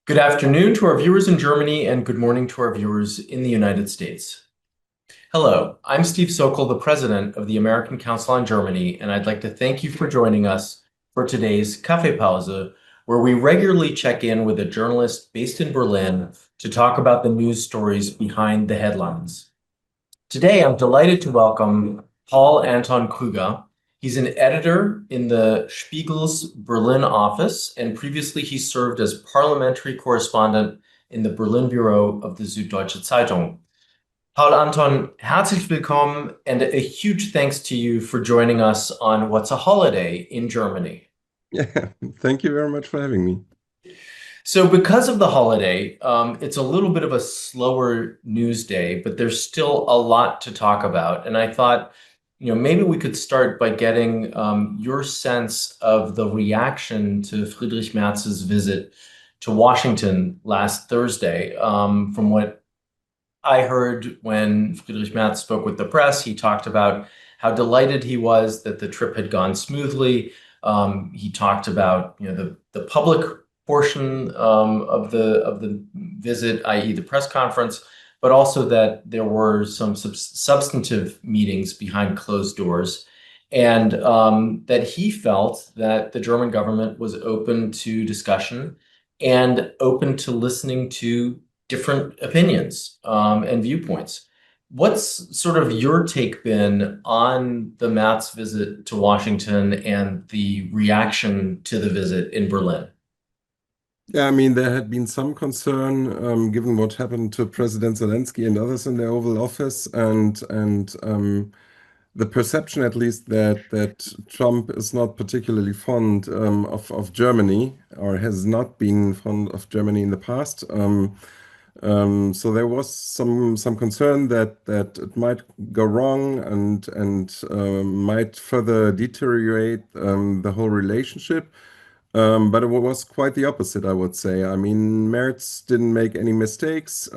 Good afternoon to our viewers in Germany and good morning to our viewers in the United States. Hello, I'm Steve Sokol, the president of the American Council on Germany, and I'd like to thank you for joining us for today's Kaffeepause, where we regularly check in with a journalist based in Berlin to talk about the news stories behind the headlines. Today, I'm delighted to welcome Paul-Anton Krüger. He's an editor in the Spiegel's Berlin office, and previously he served as parliamentary correspondent in the Berlin bureau of the Süddeutsche Zeitung. Paul-Anton, herzlich willkommen, and a huge thanks to you for joining us on what's a holiday in Germany. Yeah, thank you very much for having me. So because of the holiday, it's a little bit of a slower news day, but there's still a lot to talk about. And I thought, maybe we could start by getting your sense of the reaction to Friedrich Merz's visit to Washington last Thursday. From what I heard when Friedrich Merz spoke with the press, he talked about how delighted he was that the trip had gone smoothly. He talked about the public portion of the visit, i.e., the press conference, but also that there were some substantive meetings behind closed doors, and that he felt that the German government was open to discussion and open to listening to different opinions and viewpoints. What's sort of your take been on the Merz visit to Washington and the reaction to the visit in Berlin? Yeah, I mean, there had been some concern given what happened to President Zelensky and others in the Oval Office, and the perception, at least, that Trump is not particularly fond of Germany or has not been fond of Germany in the past. So there was some concern that it might go wrong and might further deteriorate the whole relationship. But it was quite the opposite, I would say. I mean, Merz didn't make any mistakes.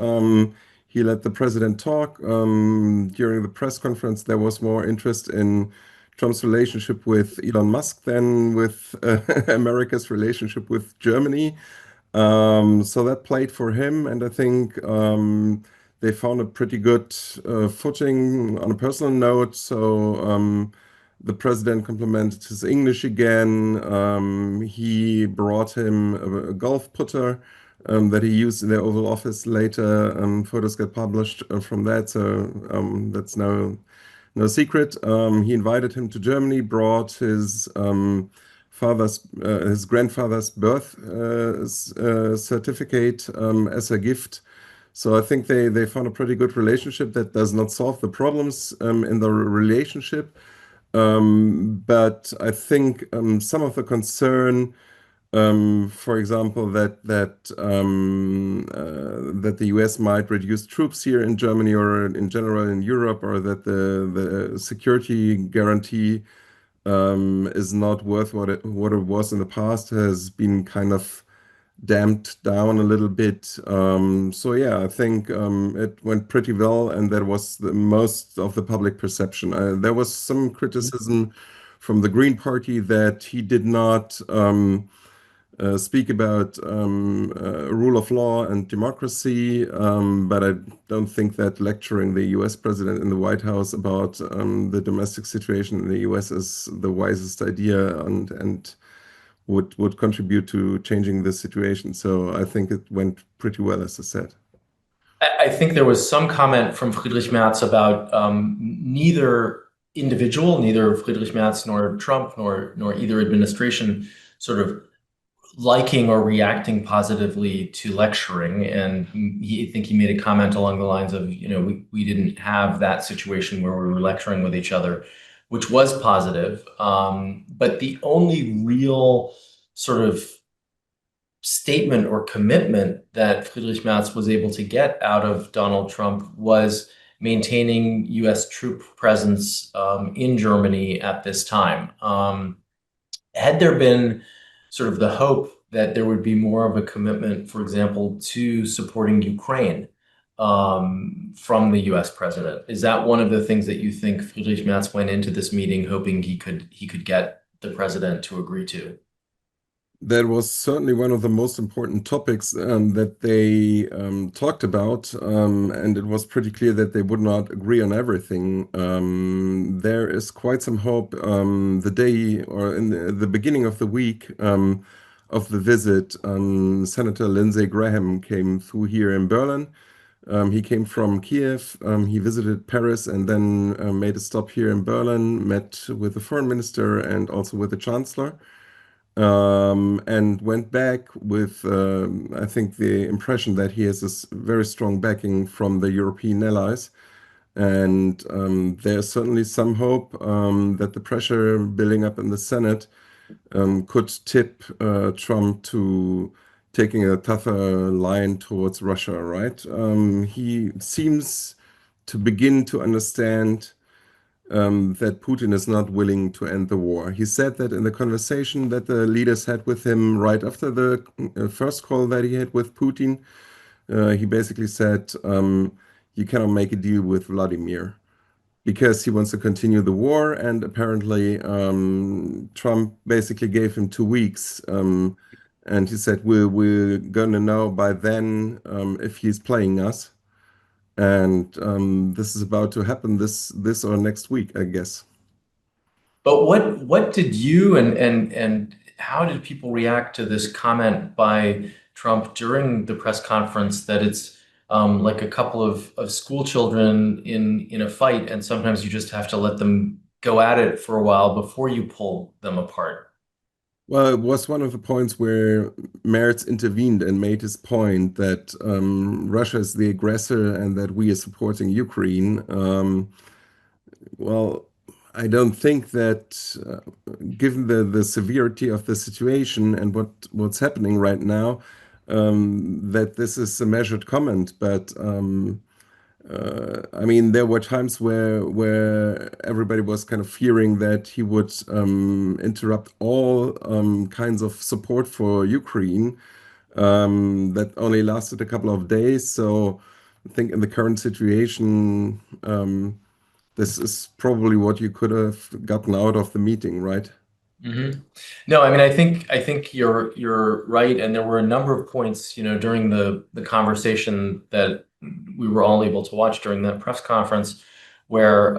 He let the president talk. During the press conference, there was more interest in Trump's relationship with Elon Musk than with America's relationship with Germany. So that played for him, and I think they found a pretty good footing on a personal note. So the president complimented his English again. He brought him a golf putter that he used in the Oval Office later. Photos get published from that, so that's no secret. He invited him to Germany, brought his grandfather's birth certificate as a gift. So I think they found a pretty good relationship that does not solve the problems in the relationship. But I think some of the concern, for example, that the US might reduce troops here in Germany or in general in Europe, or that the security guarantee is not worth what it was in the past, has been kind of damped down a little bit. So yeah, I think it went pretty well, and that was the most of the public perception. There was some criticism from the Green Party that he did not speak about rule of law and democracy, but I don't think that lecturing the US president in the White House about the domestic situation in the US is the wisest idea and would contribute to changing the situation. So I think it went pretty well, as I said. I think there was some comment from Friedrich Merz about neither individual, neither Friedrich Merz nor Trump nor either administration sort of liking or reacting positively to lecturing. And I think he made a comment along the lines of, we didn't have that situation where we were lecturing with each other, which was positive. But the only real sort of statement or commitment that Friedrich Merz was able to get out of Donald Trump was maintaining US troop presence in Germany at this time. Had there been sort of the hope that there would be more of a commitment, for example, to supporting Ukraine from the US president? Is that one of the things that you think Friedrich Merz went into this meeting hoping he could get the president to agree to? That was certainly one of the most important topics that they talked about, and it was pretty clear that they would not agree on everything. There is quite some hope. The day or in the beginning of the week of the visit, Senator Lindsey Graham came through here in Berlin. He came from Kiev. He visited Paris and then made a stop here in Berlin, met with the foreign minister and also with the chancellor, and went back with, I think, the impression that he has this very strong backing from the European allies. And there's certainly some hope that the pressure building up in the Senate could tip Trump to taking a tougher line towards Russia, right? He seems to begin to understand that Putin is not willing to end the war. He said that in the conversation that the leaders had with him right after the first call that he had with Putin. He basically said, you cannot make a deal with Vladimir because he wants to continue the war. And apparently, Trump basically gave him 2 weeks. And he said, we're going to know by then if he's playing us. And this is about to happen this or next week, I guess. But what did you and how did people react to this comment by Trump during the press conference that it's like a couple of school children in a fight, and sometimes you just have to let them go at it for a while before you pull them apart? Well, it was one of the points where Merz intervened and made his point that Russia is the aggressor and that we are supporting Ukraine. Well, I don't think that, given the severity of the situation and what's happening right now, that this is a measured comment. But I mean, there were times where everybody was kind of fearing that he would interrupt all kinds of support for Ukraine. That only lasted a couple of days. So I think in the current situation, this is probably what you could have gotten out of the meeting, right? hmm No, I mean, I think you're right, and there were a number of points, during the conversation that we were all able to watch during that press conference, where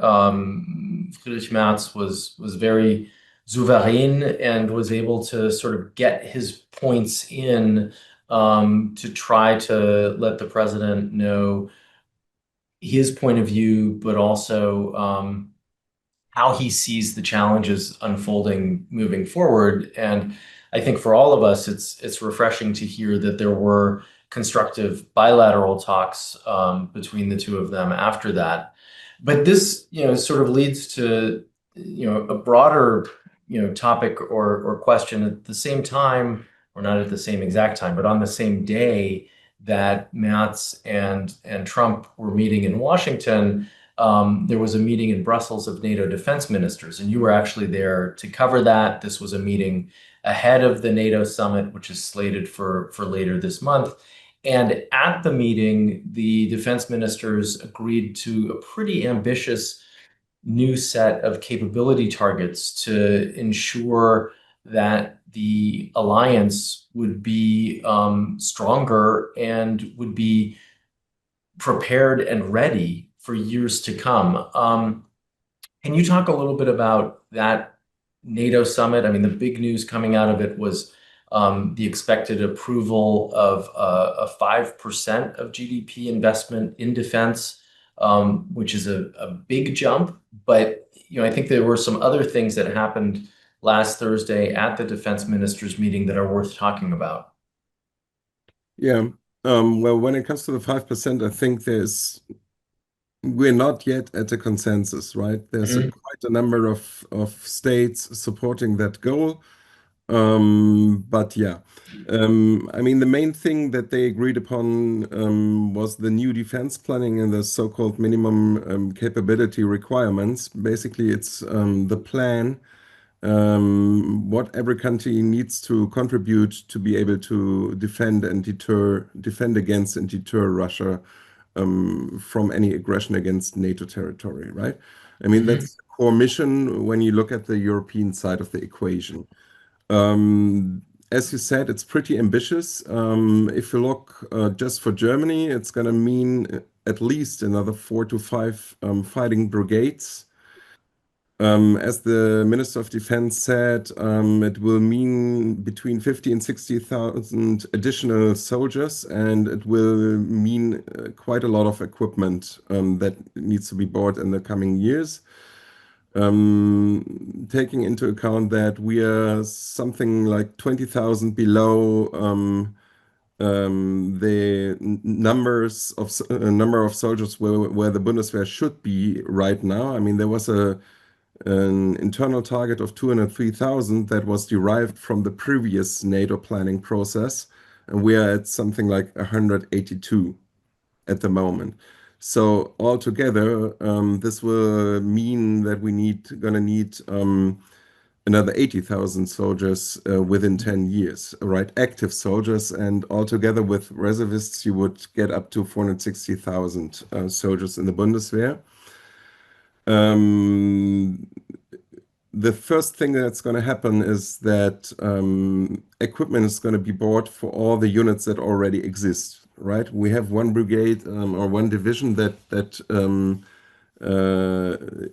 Friedrich Merz was very souverän and was able to sort of get his points in to try to let the president know his point of view, but also how he sees the challenges unfolding moving forward. And I think for all of us, it's refreshing to hear that there were constructive bilateral talks between the two of them after that. But this, sort of leads to, a broader, topic or question at the same time, or not at the same exact time, but on the same day that Merz and Trump were meeting in Washington. There was a meeting in Brussels of NATO defense ministers, and you were actually there to cover that. This was a meeting ahead of the NATO summit, which is slated for later this month. And at the meeting, the defense ministers agreed to a pretty ambitious new set of capability targets to ensure that the alliance would be stronger and would be prepared and ready for years to come. Can you talk a little bit about that NATO summit? I mean, the big news coming out of it was the expected approval of a 5% of GDP investment in defense, which is a big jump. But I think there were some other things that happened last Thursday at the defense ministers meeting that are worth talking about. Yeah. Well, when it comes to the 5%, I think we're not yet at a consensus, right? There's quite a number of states supporting that goal. But yeah, I mean, the main thing that they agreed upon was the new defense planning and the so-called minimum capability requirements. Basically, it's the plan, what every country needs to contribute to be able to defend against and deter Russia from any aggression against NATO territory, right? I mean, that's the core mission when you look at the European side of the equation. As you said, it's pretty ambitious. If you look just for Germany, it's going to mean at least another 4 to 5 fighting brigades. As the Minister of Defense said, it will mean between 50 and 60,000 additional soldiers, and it will mean quite a lot of equipment that needs to be bought in the coming years. Taking into account that we are something like 20,000 below the number of soldiers where the Bundeswehr should be right now. I mean, there was an internal target of 203,000 that was derived from the previous NATO planning process, and we are at something like 182 at the moment. So altogether, this will mean that gonna need another 80,000 soldiers within 10 years, right? Active soldiers, and altogether with reservists, you would get up to 460,000 soldiers in the Bundeswehr. The first thing that's going to happen is that equipment is going to be bought for all the units that already exist, right? We have one brigade or one division that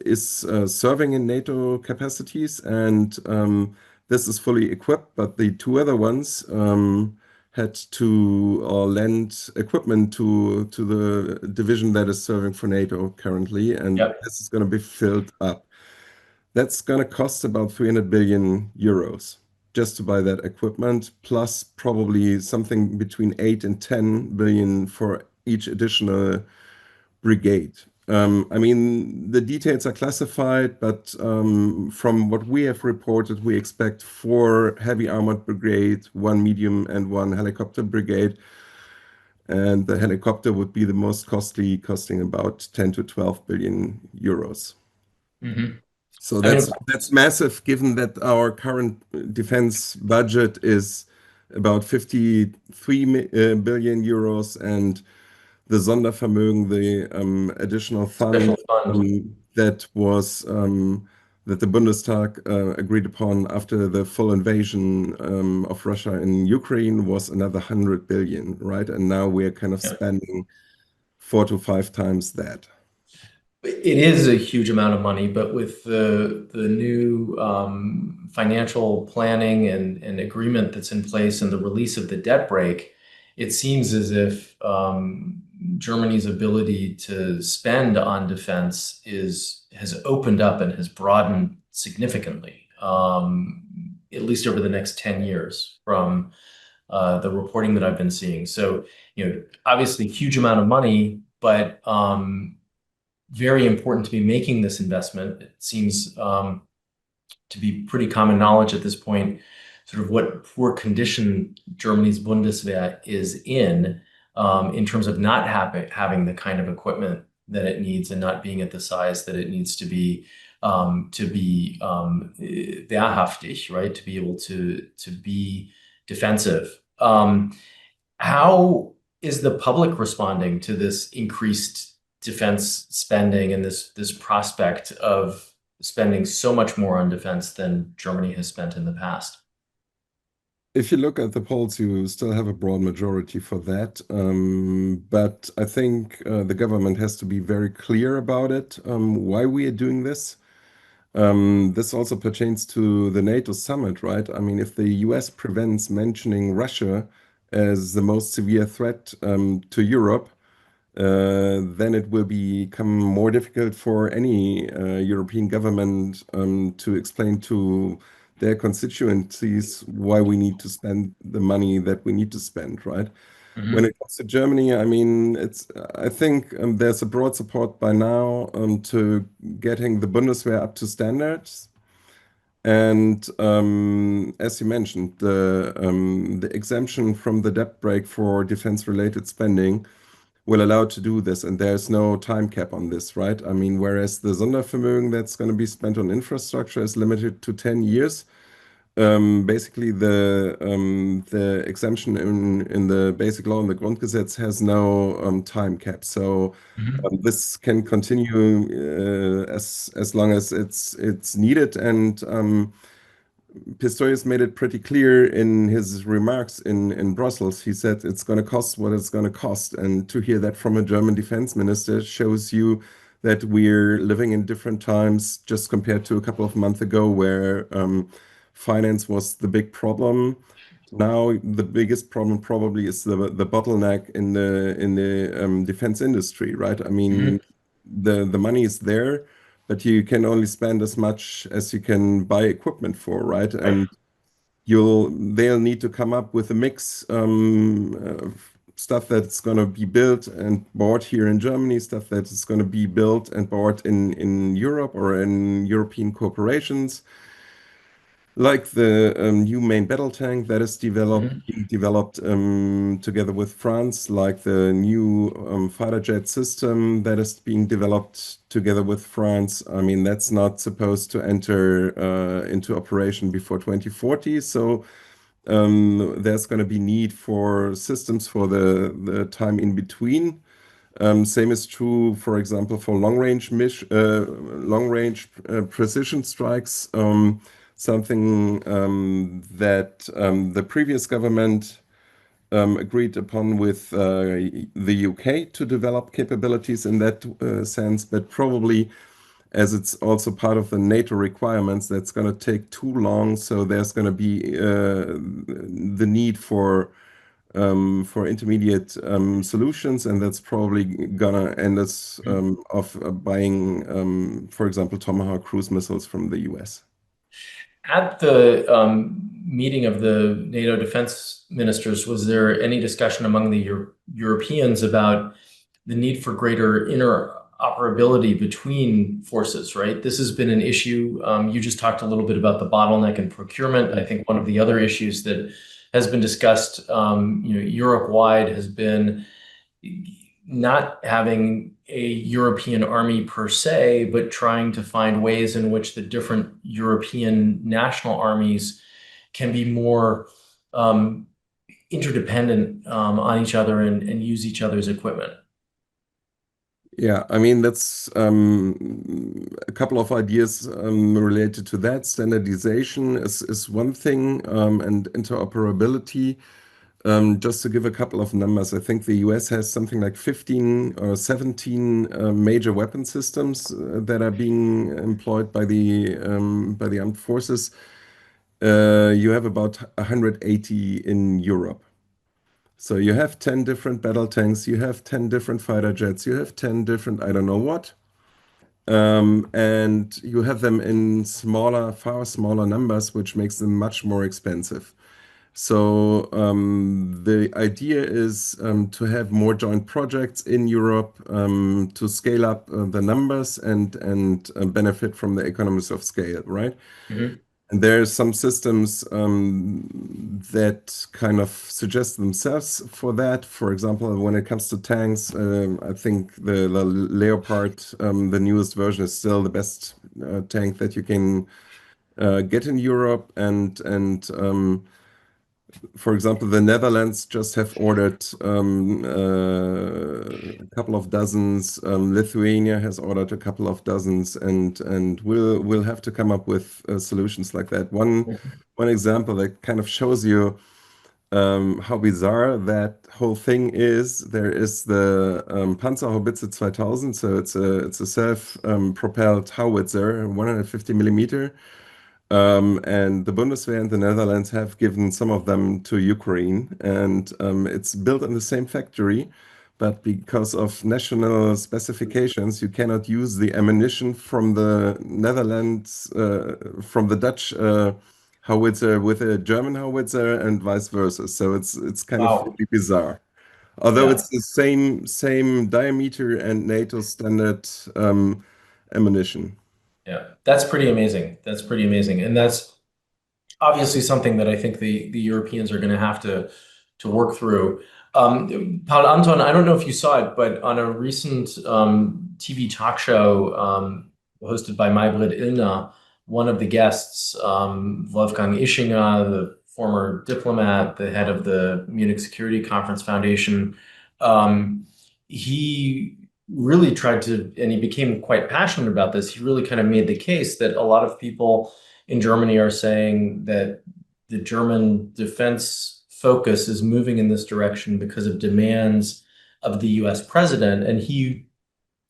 is serving in NATO capacities, and this is fully equipped, but the two other ones had to lend equipment to the division that is serving for NATO currently, and Yep. this is going to be filled up. That's going to cost about 300 billion euros just to buy that equipment, plus probably something between 8 and 10 billion for each additional brigade. I mean, the details are classified, but from what we have reported, we expect 4 heavy armored brigades, 1 medium, and 1 helicopter brigade. And the helicopter would be the most costly, costing about 10 to 12 billion euros. Hmm. So I mean, that's massive, given that our current defense budget is about 53 billion euros, and the Sondervermögen, the additional fund special fund. that the Bundestag agreed upon after the full invasion of Russia in Ukraine was another 100 billion, right? And now we're kind of Yeah. spending 4 to 5 times that. It is a huge amount of money, but with the new financial planning and agreement that's in place and the release of the debt brake, it seems as if Germany's ability to spend on defense has opened up and has broadened significantly, at least over the next 10 years from the reporting that I've been seeing. So, obviously huge amount of money, but very important to be making this investment. It seems to be pretty common knowledge at this point, sort of what poor condition Germany's Bundeswehr is in terms of not having the kind of equipment that it needs and not being at the size that it needs to be wehrhaftig, right? To be able to be defensive. How is the public responding to this increased defense spending and this prospect of spending so much more on defense than Germany has spent in the past? If you look at the polls, you still have a broad majority for that. But I think the government has to be very clear about it, why we are doing this. This also pertains to the NATO summit, right? I mean, if the US prevents mentioning Russia as the most severe threat to Europe, then it will become more difficult for any European government to explain to their constituencies why we need to spend the money that we need to spend, right? When Hmm. it comes to Germany, I mean, I think there's a broad support by now to getting the Bundeswehr up to standards. And as you mentioned, the exemption from the debt brake for defense-related spending will allow to do this, and there's no time cap on this, right? I mean, whereas the Sondervermögen that's going to be spent on infrastructure is limited to 10 years. Basically, the exemption in the basic law and the Grundgesetz has no time cap. So Hmm. this can continue as long as it's needed, and Pistorius made it pretty clear in his remarks in Brussels. He said it's going to cost what it's going to cost. And to hear that from a German defense minister shows you that we're living in different times just compared to a couple of months ago where finance was the big problem. Now the biggest problem probably is the bottleneck in the defense industry, right? I mean, Mhm. the money is there, but you can only spend as much as you can buy equipment for, right? Right. And they'll need to come up with a mix of stuff that's going to be built and bought here in Germany, stuff that is going to be built and bought in Europe or in European corporations, like the new main battle tank that is Mhm. being developed together with France, like the new fighter jet system that is being developed together with France. I mean, that's not supposed to enter into operation before 2040. So there's going to be need for systems for the time in between. Same is true, for example, for long range precision strikes. Something that the previous government agreed upon with the UK to develop capabilities in that sense, but probably as it's also part of the NATO requirements, that's going to take too long. So there's going to be the need for intermediate solutions, and that's probably gonna end us of buying, for example, Tomahawk cruise missiles from the US. At the meeting of the NATO defense ministers, was there any discussion among the Europeans about the need for greater interoperability between forces, right? This has been an issue. You just talked a little bit about the bottleneck in procurement. I think one of the other issues that has been discussed, Europe-wide has been not having a European army per se, but trying to find ways in which the different European national armies can be more interdependent on each other and use each other's equipment. Yeah, I mean, that's a couple of ideas related to that. Standardization is one thing, and interoperability. Just to give a couple of numbers, I think the US has something like 15 or 17 major weapon systems that are being employed by the armed forces. You have about 180 in Europe. So you have 10 different battle tanks, you have 10 different fighter jets, you have 10 different I don't know what. And you have them in smaller, far smaller numbers, which makes them much more expensive. So the idea is to have more joint projects in Europe to scale up the numbers and benefit from the economies of scale, right? Mhm. And there are some systems that kind of suggest themselves for that. For example, when it comes to tanks, I think the Leopard, the newest version, is still the best tank that you can get in Europe. And for example, the Netherlands just have ordered a couple of dozens. Lithuania has ordered a couple of dozens, and we'll have to come up with solutions like that. One example that kind of shows you how bizarre that whole thing is. There is the Panzerhaubitze 2000, so it's a self propelled howitzer, 150 millimeter. And the Bundeswehr and the Netherlands have given some of them to Ukraine, and it's built in the same factory, but because of national specifications, you cannot use the ammunition from the Netherlands, from the Dutch howitzer with a German howitzer, and vice versa. So it's kind of Wow. really bizarre. Although Yeah. it's the same diameter and NATO standard ammunition. Yeah. That's pretty amazing. That's pretty amazing. And that's obviously something that I think the Europeans are going to have to work through. Paul-Anton, I don't know if you saw it, but on a recent TV talk show hosted by Maybrit Illner, one of the guests, Wolfgang Ischinger, the former diplomat, the head of the Munich Security Conference Foundation, he really tried to, and he became quite passionate about this. He really kind of made the case that a lot of people in Germany are saying that the German defense focus is moving in this direction because of demands of the US president. And he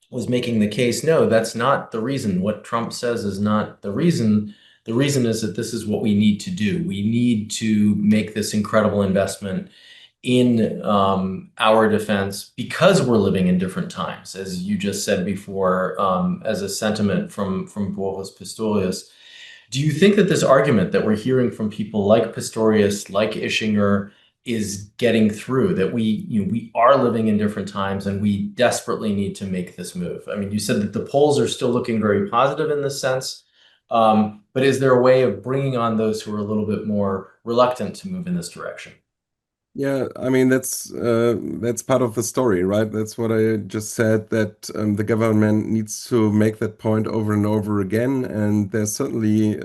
was making the case, no, that's not the reason. What Trump says is not the reason. The reason is that this is what we need to do. We need to make this incredible investment in our defense because we're living in different times, as you just said before, as a sentiment from Boris Pistorius. Do you think that this argument that we're hearing from people like Pistorius, like Ischinger, is getting through, that we are living in different times and we desperately need to make this move? I mean, you said that the polls are still looking very positive in this sense, but is there a way of bringing on those who are a little bit more reluctant to move in this direction? Yeah, I mean that's part of the story, right? That's what I just said, that the government needs to make that point over and over again, and there's certainly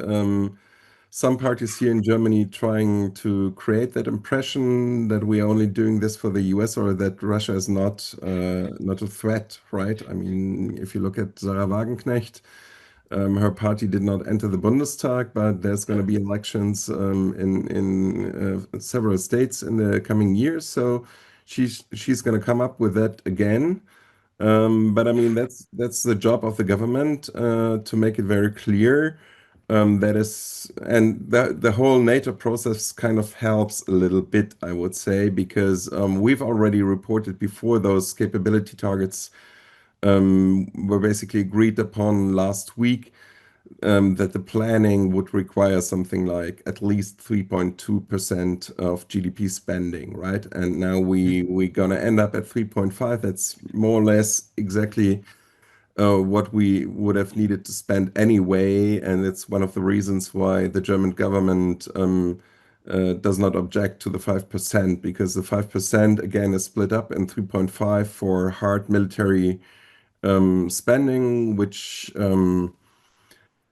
some parties here in Germany trying to create that impression that we are only doing this for the US, or that Russia is not a threat, right? I mean, if you look at Sarah Wagenknecht, her party did not enter the Bundestag, but there's going to be elections in several states in the coming years. So she's going to come up with that again. But I mean, that's the job of the government to make it very clear. That is, and the whole NATO process kind of helps a little bit, I would say, because we've already reported before those capability targets were basically agreed upon last week, that the planning would require something like at least 3.2% of GDP spending, right? And now we're gonna end up at 3.5. That's more or less exactly what we would have needed to spend anyway, and it's one of the reasons why the German government does not object to the 5%, because the 5% again is split up in 3.5 for hard military spending, which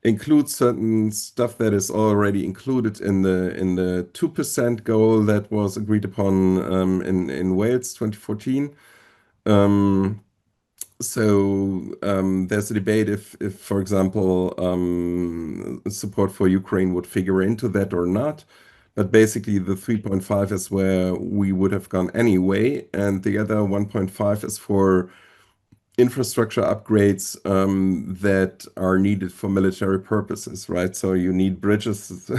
includes certain stuff that is already included in the 2% goal that was agreed upon in Wales 2014. Um, there's a debate if, for example, support for Ukraine would figure into that or not. But basically, the 3.5 is where we would have gone anyway, and the other 1.5 is for infrastructure upgrades that are needed for military purposes, right? So you need bridges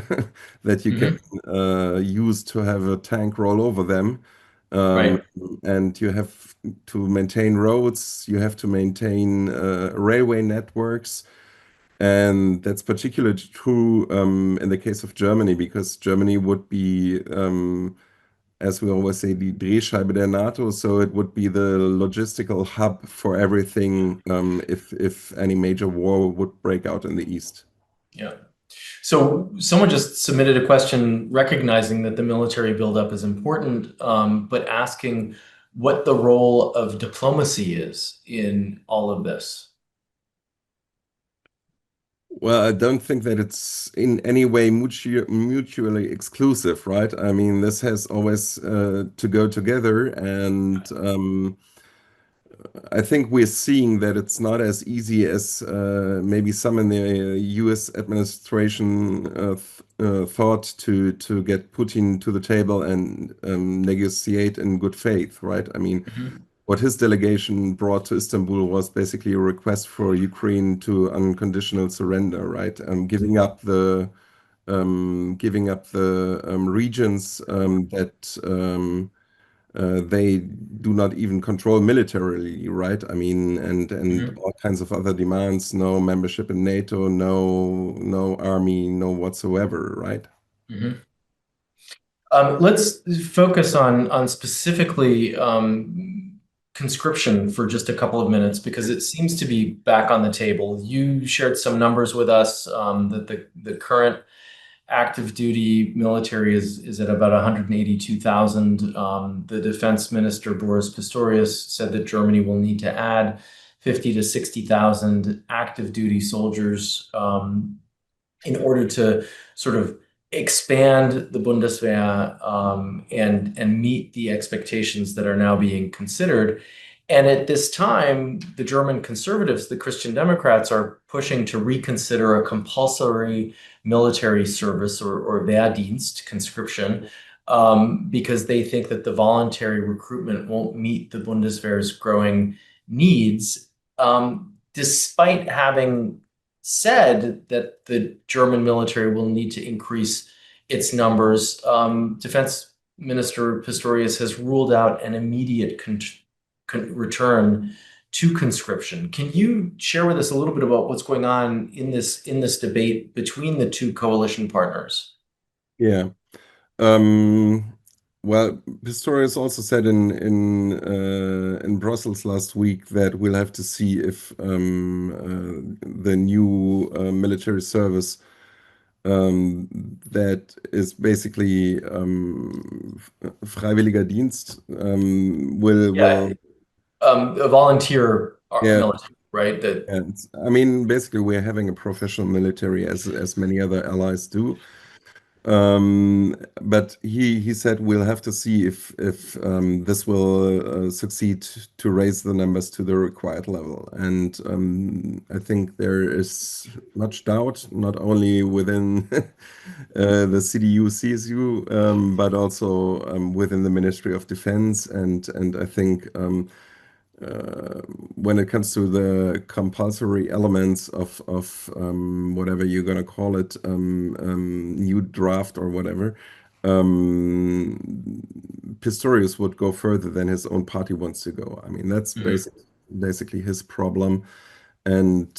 that you can Hmm. use to have a tank roll over them. Um, Right. and you have to maintain roads, you have to maintain railway networks. And that's particularly true in the case of Germany, because Germany would be, as we always say, die Drehscheibe der NATO. So it would be the logistical hub for everything if any major war would break out in the East. Yeah. So someone just submitted a question recognizing that the military buildup is important, but asking what the role of diplomacy is in all of this. Well, I don't think that it's in any way mutually exclusive, right? I mean, this has always to go together, and I think we're seeing that it's not as easy as maybe some in the US administration thought to get Putin to the table and negotiate in good faith, right? I mean, Mhm. what his delegation brought to Istanbul was basically a request for Ukraine to unconditional surrender, right? Giving up the regions that they do not even control militarily, right? I mean, and Mhm. all kinds of other demands, no membership in NATO, no army, no whatsoever, right? Mhm. Let's focus on specifically conscription for just a couple of minutes because it seems to be back on the table. You shared some numbers with us that the current active duty military is at about 182,000. The defense minister, Boris Pistorius, said that Germany will need to add 50 to 60,000 active duty soldiers in order to sort of expand the Bundeswehr and meet the expectations that are now being considered. And at this time, the German conservatives, the Christian Democrats, are pushing to reconsider a compulsory military service or Wehrdienst, conscription, because they think that the voluntary recruitment won't meet the Bundeswehr's growing needs, despite having said that the German military will need to increase its numbers. Defense Minister Pistorius has ruled out an immediate return to conscription. Can you share with us a little bit about what's going on in this debate between the two coalition partners? Yeah. Um, well, Pistorius also said in Brussels last week that we'll have to see if the new military service that is basically freiwilliger Dienst Yeah, will a volunteer yeah. military, right? That And I mean, basically, we're having a professional military as many other allies do. But he said we'll have to see if this will succeed to raise the numbers to the required level. And I think there is much doubt, not only within the CDU, CSU, but also within the Ministry of Defense. And I think when it comes to the compulsory elements of whatever you're going to call it, new draft or whatever, Pistorius would go further than his own party wants to go. I mean, that's Mhm. basically his problem. And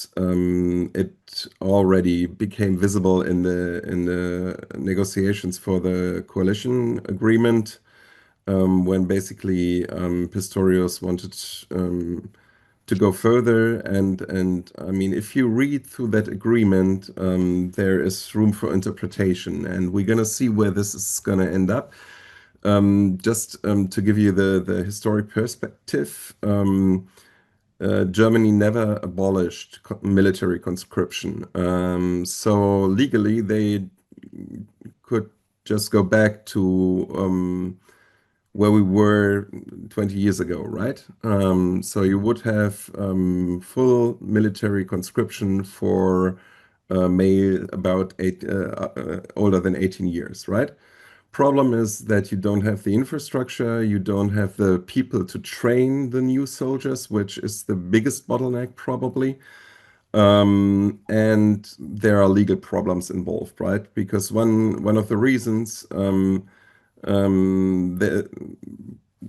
it already became visible in the negotiations for the coalition agreement when basically Pistorius wanted to go further. And I mean, if you read through that agreement, there is room for interpretation, and we're gonna see where this is gonna end up. Just to give you the historic perspective, Germany never abolished military conscription. So legally, they could just go back to where we were 20 years ago, right? So you would have full military conscription for male about older than 18 years, right? Problem is that you don't have the infrastructure, you don't have the people to train the new soldiers, which is the biggest bottleneck probably. And there are legal problems involved, right? Because one of the reasons the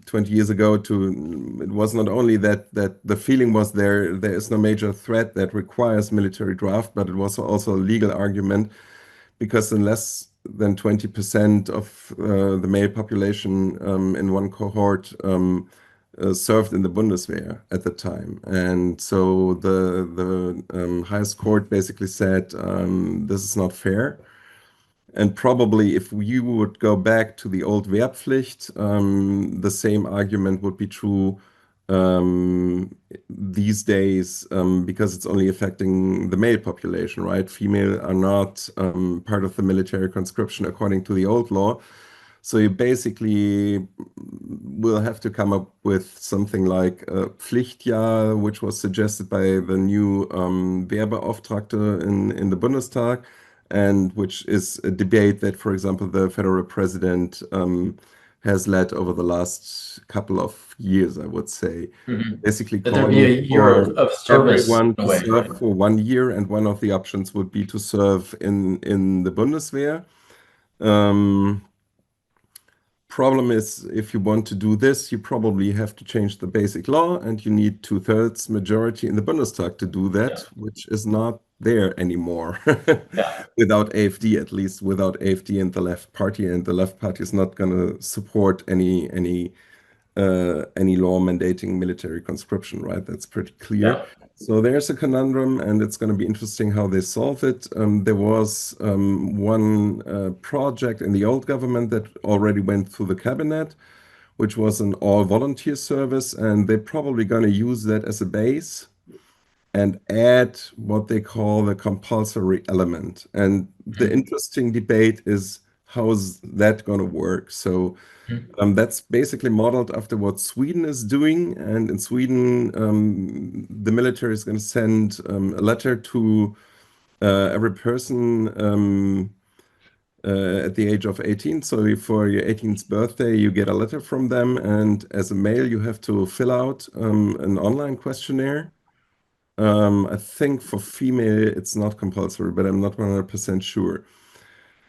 20 years ago to it was not only that the feeling was there is no major threat that requires military draft, but it was also a legal argument because in less than 20% of the male population in one cohort served in the Bundeswehr at the time. And so the highest court basically said this is not fair. And probably if you would go back to the old Wehrpflicht, the same argument would be true these days because it's only affecting the male population, right? Female are not part of the military conscription according to the old law. So you basically will have to come up with something like a Pflichtjahr, which was suggested by the new Wehrbeauftragte in the Bundestag, and which is a debate that, for example, the federal president has led over the last couple of years, I would say, Mhm. basically That there'd be calling a year for of service everyone in a to way, right? serve for 1 year, and one of the options would be to serve in the Bundeswehr. Um, Problem is, if you want to do this, you probably have to change the basic law, and you need two-thirds majority in the Bundestag to do that, Yeah, which is not there anymore yeah, without AfD, at least without AfD and the left party, and the left party is not going to support any law mandating military conscription, right? That's pretty clear. yeah. So there's a conundrum, and it's going to be interesting how they solve it. There was one project in the old government that already went through the cabinet, which was an all-volunteer service, and they're probably going to use that as a base and add what they call the compulsory element. And the Mhm. interesting debate is how's that going to work? So Mhm. that's basically modeled after what Sweden is doing. And in Sweden, the military is going to send a letter to every person at the age of 18. So for your 18th birthday, you get a letter from them. And as a male, you have to fill out an online questionnaire. I think for female, it's not compulsory, but I'm not 100% sure.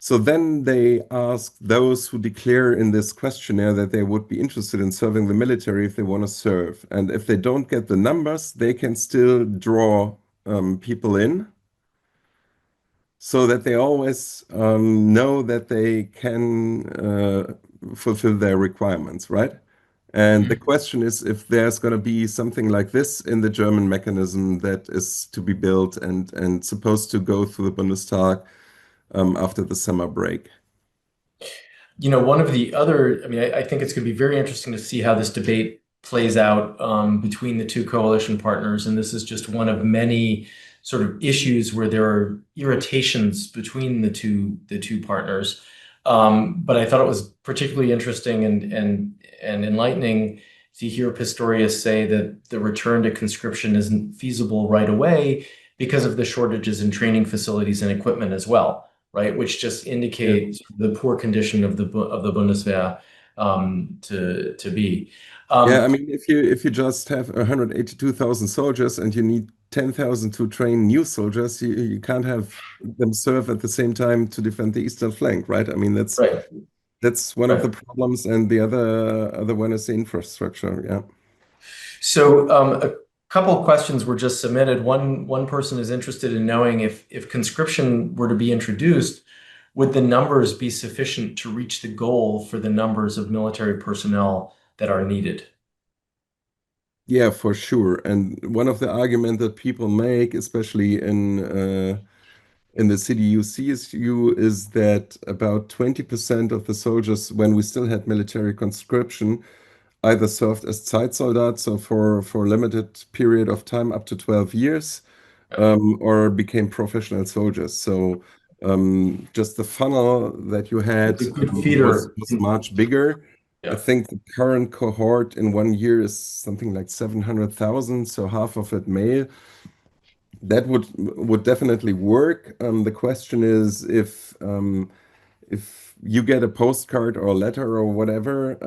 So then they ask those who declare in this questionnaire that they would be interested in serving the military if they want to serve. And if they don't get the numbers, they can still draw people in so that they always know that they can fulfill their requirements, right? And the Mhm. question is if there's going to be something like this in the German mechanism that is to be built and supposed to go through the Bundestag after the summer break. One of the other, I mean, I think it's going to be very interesting to see how this debate plays out between the two coalition partners. And this is just one of many sort of issues where there are irritations between the two partners. But I thought it was particularly interesting and enlightening to hear Pistorius say that the return to conscription isn't feasible right away because of the shortages in training facilities and equipment as well, right? Which just Yeah. indicates the poor condition of the Bundeswehr to be. Yeah, Um, I mean, if you just have 182,000 soldiers and you need 10,000 to train new soldiers, you can't have them serve at the same time to defend the eastern flank, right? I mean, right, that's one of the right. problems, and the other one is the infrastructure. Yeah. So a couple of questions were just submitted. One person is interested in knowing if conscription were to be introduced, would the numbers be sufficient to reach the goal for the numbers of military personnel that are needed? Yeah, for sure. And one of the arguments that people make, especially in the CDU-CSU, is that about 20% of the soldiers, when we still had military conscription, either served as Zeitsoldat, so for a limited period of time, up to 12 years, Yeah. or became professional soldiers. So just the funnel that you had It's a good was feeder. was much bigger. I Yeah, think the current cohort in 1 year is something like 700,000, so half of it male. That would definitely work. The question is if you get a postcard or a letter or whatever,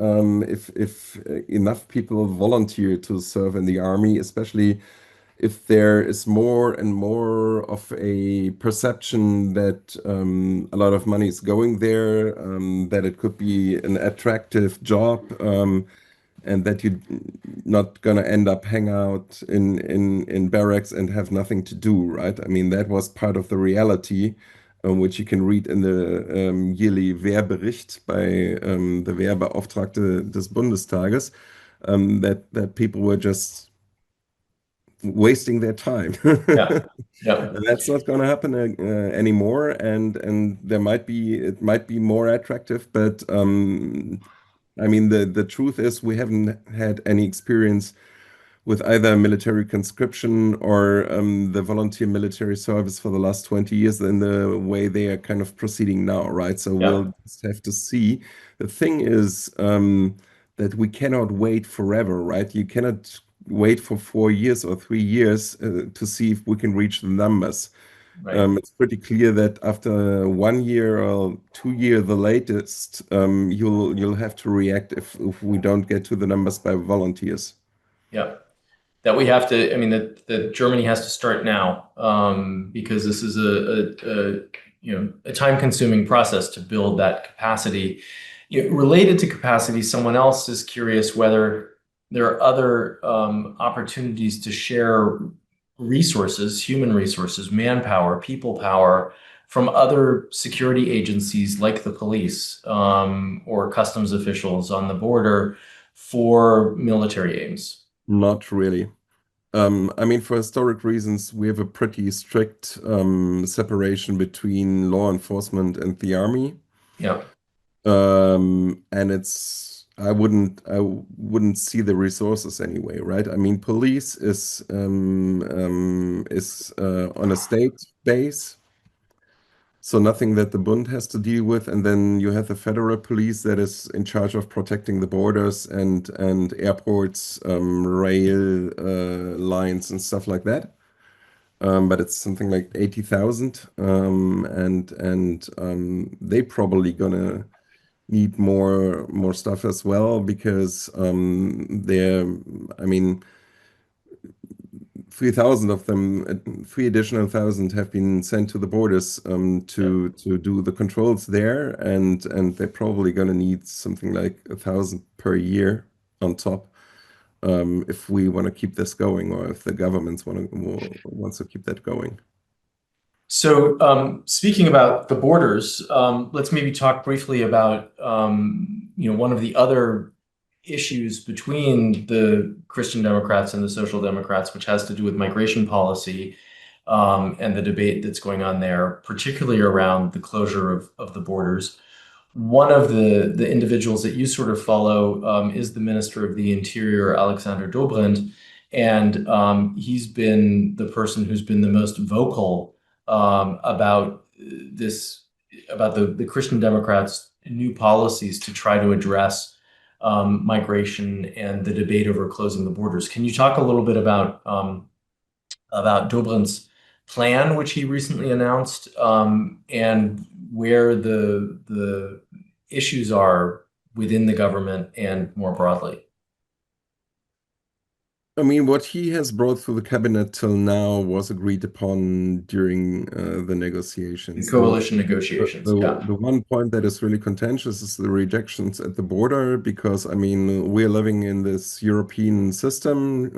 if enough people volunteer to serve in the army, especially if there is more and more of a perception that a lot of money is going there, that it could be an attractive job, and that you're not gonna end up hang out in barracks and have nothing to do, right? I mean, that was part of the reality, which you can read in the yearly Wehrbericht bei the Wehrbeauftragte des Bundestages, that people were just wasting their time. yeah, yeah, And that's not going to happen anymore, and it might be more attractive, but I mean the truth is we haven't had any experience with either military conscription or the volunteer military service for the last 20 years in the way they are kind of proceeding now, right? So yeah, we'll just have to see. The thing is that we cannot wait forever, right? You cannot wait for 4 years or 3 years to see if we can reach the numbers. right. It's pretty clear that after 1 year or 2 year, the latest, you'll have to react if we don't get to the numbers by volunteers. Yeah. That we have to, I mean, that Germany has to start now, because this is a time-consuming process to build that capacity. Related to capacity, someone else is curious whether there are other opportunities to share resources, human resources, manpower, people power from other security agencies like the police, or customs officials on the border for military aims. Not really. I mean, for historic reasons, we have a pretty strict separation between law enforcement and the army. Yeah. And I wouldn't see the resources anyway, right? I mean, police is on a state base. So nothing that the Bund has to deal with, and then you have the federal police that is in charge of protecting the borders and airports, rail lines and stuff like that. But it's something like 80,000, and they probably gonna need more stuff as well because they're, I mean, 3,000 of them, three additional thousand have been sent to the borders Yeah. to do the controls there, and they're probably going to need something like 1,000 per year on top if we want to keep this going, or if the governments wants to keep that going. So, speaking about the borders, let's maybe talk briefly about, one of the other issues between the Christian Democrats and the Social Democrats, which has to do with migration policy, and the debate that's going on there, particularly around the closure of the borders. One of the individuals that you sort of follow is the Minister of the Interior, Alexander Dobrindt, and he's been the person who's been the most vocal about the Christian Democrats' new policies to try to address migration and the debate over closing the borders. Can you talk a little bit about Dobrindt's plan, which he recently announced, and where the issues are within the government and more broadly? I mean, what he has brought through the cabinet till now was agreed upon during the The negotiations. coalition The, negotiations, the, yeah. the one point that is really contentious is the rejections at the border, because I mean, we're living in this European system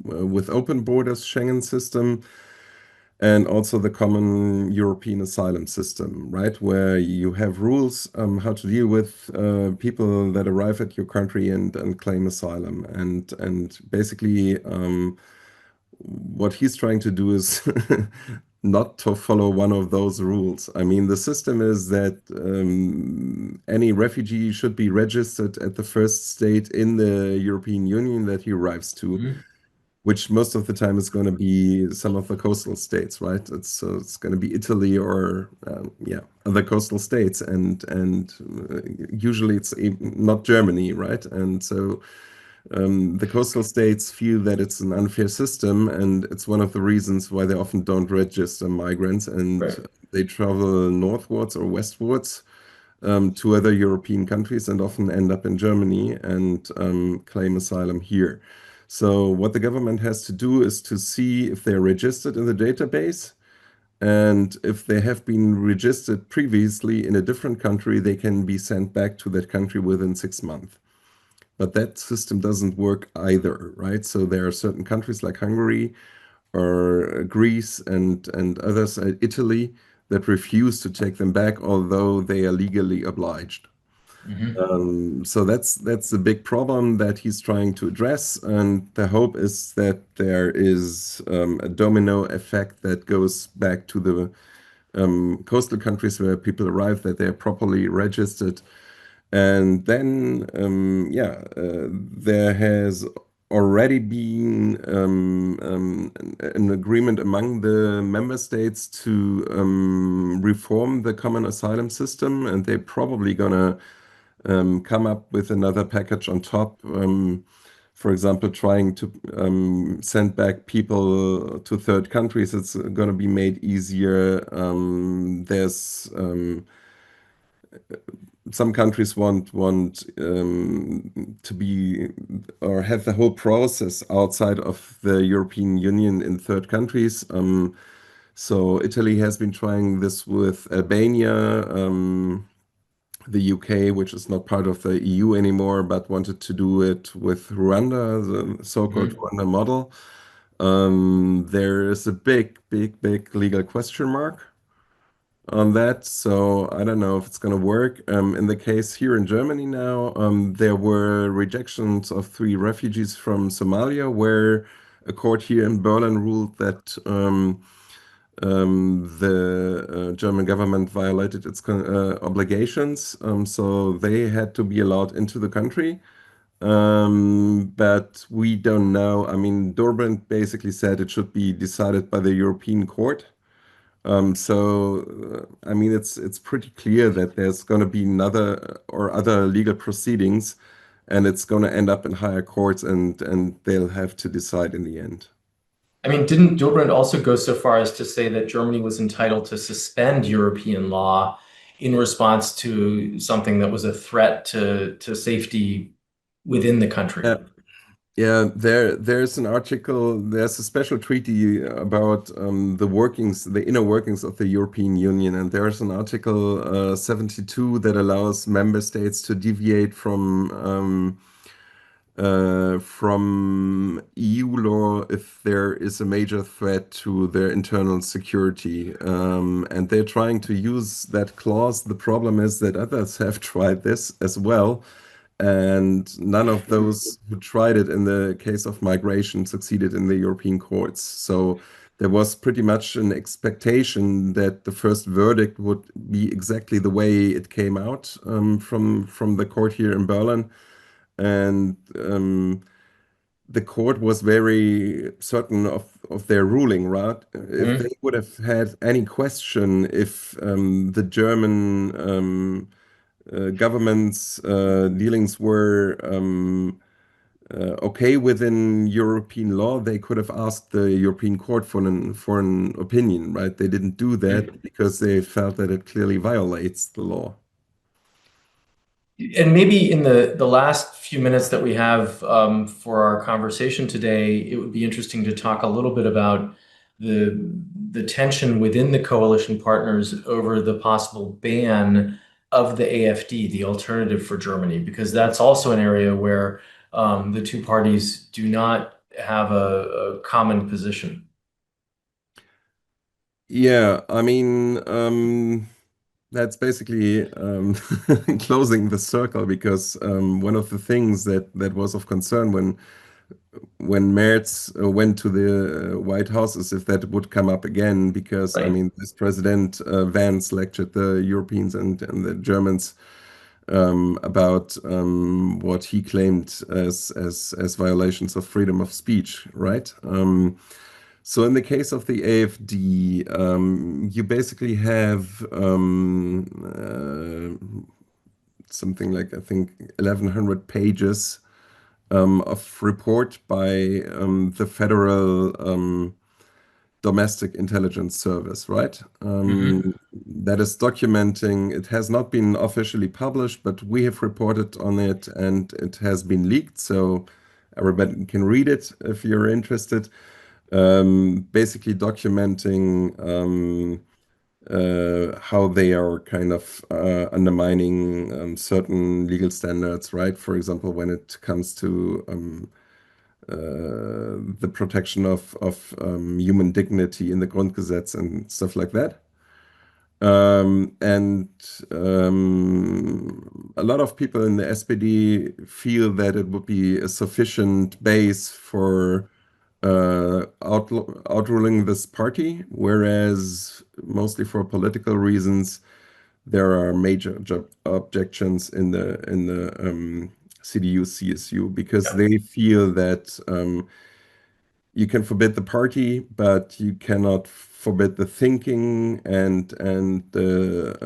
with open borders, Schengen system, and also the common European asylum system, right? Where you have rules how to deal with people that arrive at your country and claim asylum. And basically, what he's trying to do is not to follow one of those rules. I mean, the system is that any refugee should be registered at the first state in the European Union that he arrives to, Mhm. which most of the time is going to be some of the coastal states, right? It's going to be Italy or yeah, other coastal states, and usually it's not Germany, right? And so the coastal states feel that it's an unfair system, and it's one of the reasons why they often don't register migrants, and Right. they travel northwards or westwards to other European countries and often end up in Germany and claim asylum here. So what the government has to do is to see if they're registered in the database, and if they have been registered previously in a different country, they can be sent back to that country within 6 months. But that system doesn't work either, right? So there are certain countries like Hungary or Greece and others, Italy, that refuse to take them back, although they are legally obliged. Mhm. So that's the big problem that he's trying to address, and the hope is that there is a domino effect that goes back to the coastal countries where people arrive, that they're properly registered. And then, yeah, there has already been an agreement among the member states to reform the common asylum system, and they're probably gonna come up with another package on top. For example, trying to send back people to third countries. It's going to be made easier. There's some countries want to be or have the whole process outside of the European Union in third countries. So Italy has been trying this with Albania. The UK, which is not part of the EU anymore, but wanted to do it with Rwanda, the so-called Mhm. Rwanda model. There is a big legal question mark on that. So I don't know if it's going to work. In the case here in Germany now, there were rejections of three refugees from Somalia, where a court here in Berlin ruled that the German government violated its obligations, so they had to be allowed into the country. But we don't know. I mean, Dobrindt basically said it should be decided by the European Court. I mean, it's pretty clear that there's going to be another or other legal proceedings, and it's going to end up in higher courts, and they'll have to decide in the end. I mean, didn't Dobrindt also go so far as to say that Germany was entitled to suspend European law in response to something that was a threat to safety within the country? Yeah, yeah. There's an article. There's a special treaty about the inner workings of the European Union, and there's an article 72 that allows member states to deviate from EU law if there is a major threat to their internal security. And they're trying to use that clause. The problem is that others have tried this as well, and none of those who tried it in the case of migration succeeded in the European courts. So there was pretty much an expectation that the first verdict would be exactly the way it came out from the court here in Berlin. And the court was very certain of their ruling, right? If they Mhm. would have had any question if the German government's dealings were okay within European law, they could have asked the European Court for an opinion, right? They didn't do that because they felt that it clearly violates the law. And maybe in the last few minutes that we have for our conversation today, it would be interesting to talk a little bit about the the tension within the coalition partners over the possible ban of the AfD, the Alternative for Germany, because that's also an area where the two parties do not have a common position. Yeah, I mean, that's basically closing the circle because one of the things that was of concern when Merz went to the White House is if that would come up again, because I Right. mean, this President Vance lectured the Europeans and the Germans about what he claimed as violations of freedom of speech, right? So in the case of the AfD, you basically have something like I think 1,100 pages of report by the Federal Domestic Intelligence Service, right? Hmm. That is documenting. It has not been officially published, but we have reported on it, and it has been leaked, so everybody can read it if you're interested. Basically documenting how they are kind of undermining certain legal standards, right? For example, when it comes to the protection of human dignity in the Grundgesetz and stuff like that. And a lot of people in the SPD feel that it would be a sufficient base for outruling this party, whereas mostly for political reasons, there are major objections in the CDU CSU because Yeah. they feel that you can forbid the party, but you cannot forbid the thinking and the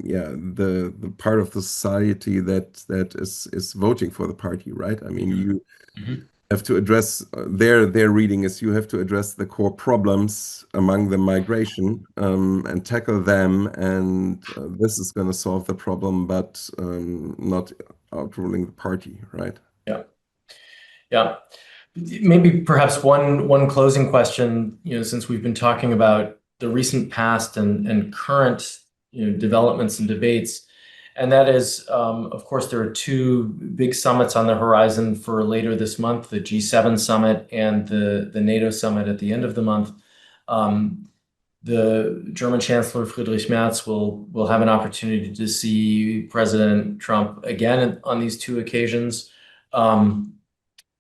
yeah the part of the society that is voting for the party, right? I mean, you Hmm. have to address their reading is you have to address the core problems, among them migration, and tackle them, and this is going to solve the problem, but not outruling the party, right? Yeah. Yeah. Maybe perhaps one closing question, since we've been talking about the recent past and current, developments and debates, and that is, of course, there are two big summits on the horizon for later this month, the G7 summit and the NATO summit at the end of the month. Um, the German Chancellor Friedrich Merz will have an opportunity to see President Trump again on these two occasions. Um,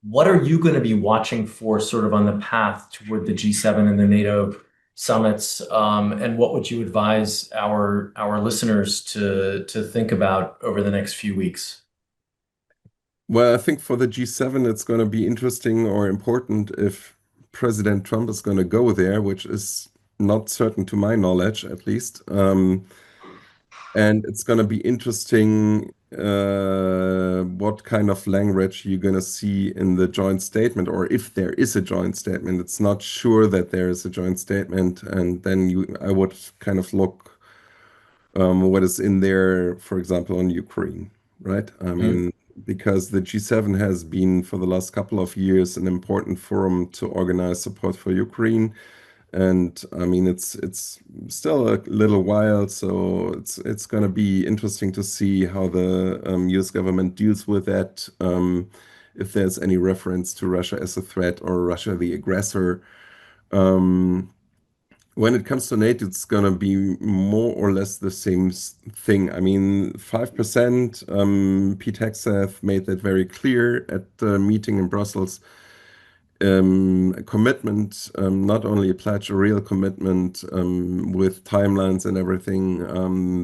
what are you going to be watching for sort of on the path toward the G7 and the NATO summits? And what would you advise our listeners to think about over the next few weeks? Well, I think for the G7, it's going to be interesting or important if President Trump is going to go there, which is not certain to my knowledge, at least. And it's going to be interesting what kind of language you're going to see in the joint statement, or if there is a joint statement. It's not sure that there is a joint statement, and then I would kind of look what is in there, for example, on Ukraine, right? I Mhm. mean, because the G7 has been for the last couple of years an important forum to organize support for Ukraine. And I mean, it's still a little while, so it's going to be interesting to see how the US government deals with that. If there's any reference to Russia as a threat or Russia the aggressor. Um, when it comes to NATO, it's going to be more or less the same thing. I mean, 5%, Pete Hegseth made that very clear at the meeting in Brussels. A commitment, not only a pledge, a real commitment with timelines and everything.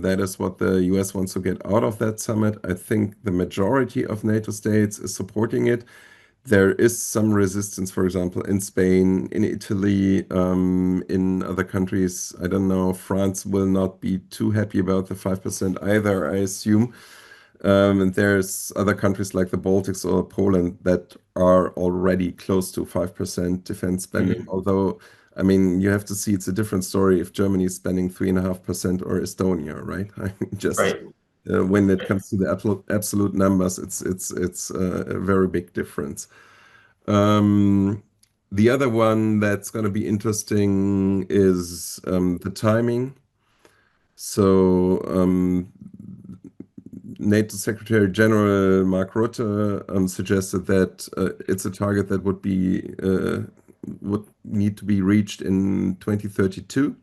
That is what the US wants to get out of that summit. I think the majority of NATO states is supporting it. There is some resistance, for example, in Spain, in Italy, in other countries. I don't know. France will not be too happy about the 5% either, I assume. And there's other countries like the Baltics or Poland that are already close to 5% defense spending. Mhm. Although, I mean, you have to see it's a different story if Germany is spending 3.5% or Estonia, right? I mean, just Right. when it comes to the absolute numbers, it's a very big difference. Um, the other one that's going to be interesting is the timing. So, NATO Secretary General Mark Rutte suggested that it's a target that would need to be reached in 2032.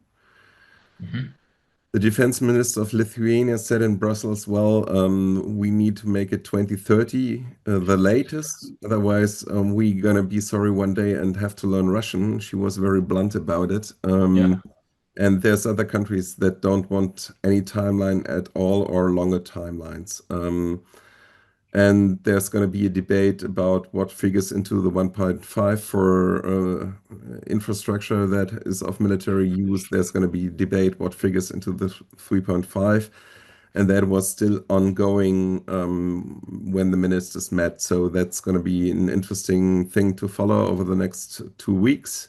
Mhm. The defense minister of Lithuania said in Brussels, well, we need to make it 2030, the latest. Otherwise, we're going to be sorry one day and have to learn Russian. She was very blunt about it. Yeah. And there's other countries that don't want any timeline at all or longer timelines. And there's going to be a debate about what figures into the 1.5 for infrastructure that is of military use. There's going to be debate what figures into the 3.5. And that was still ongoing when the ministers met. So that's going to be an interesting thing to follow over the next 2 weeks.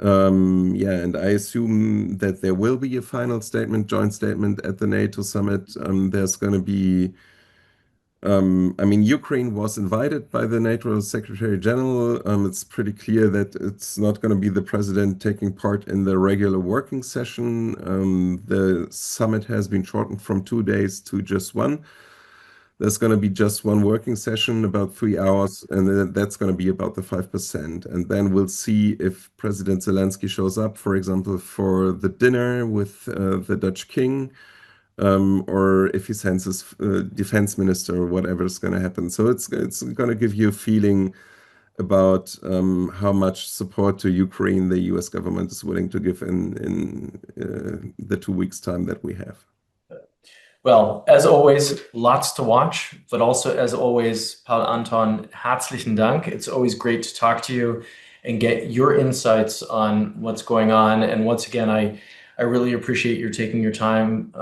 Yeah, and I assume that there will be a final statement, joint statement at the NATO summit. There's going to be I mean, Ukraine was invited by the NATO Secretary General. It's pretty clear that it's not going to be the president taking part in the regular working session. The summit has been shortened from 2 days to just one. There's going to be just one working session, about 3 hours, and that's going to be about the 5%. And then we'll see if President Zelensky shows up, for example, for the dinner with the Dutch king or if he sends his defense minister or whatever is going to happen. So it's going to give you a feeling about how much support to Ukraine the U.S. government is willing to give in the 2 weeks time that we have. Well, as always, lots to watch, but also as always, Paul-Anton, herzlichen Dank. It's always great to talk to you and get your insights on what's going on. And once again, I really appreciate your taking your time,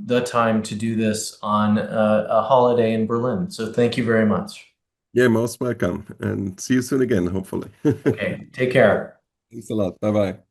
the time to do this on a holiday in Berlin. So thank you very much. Yeah, most welcome, and see you soon again, hopefully. Okay, take care. Thanks a lot. Bye bye.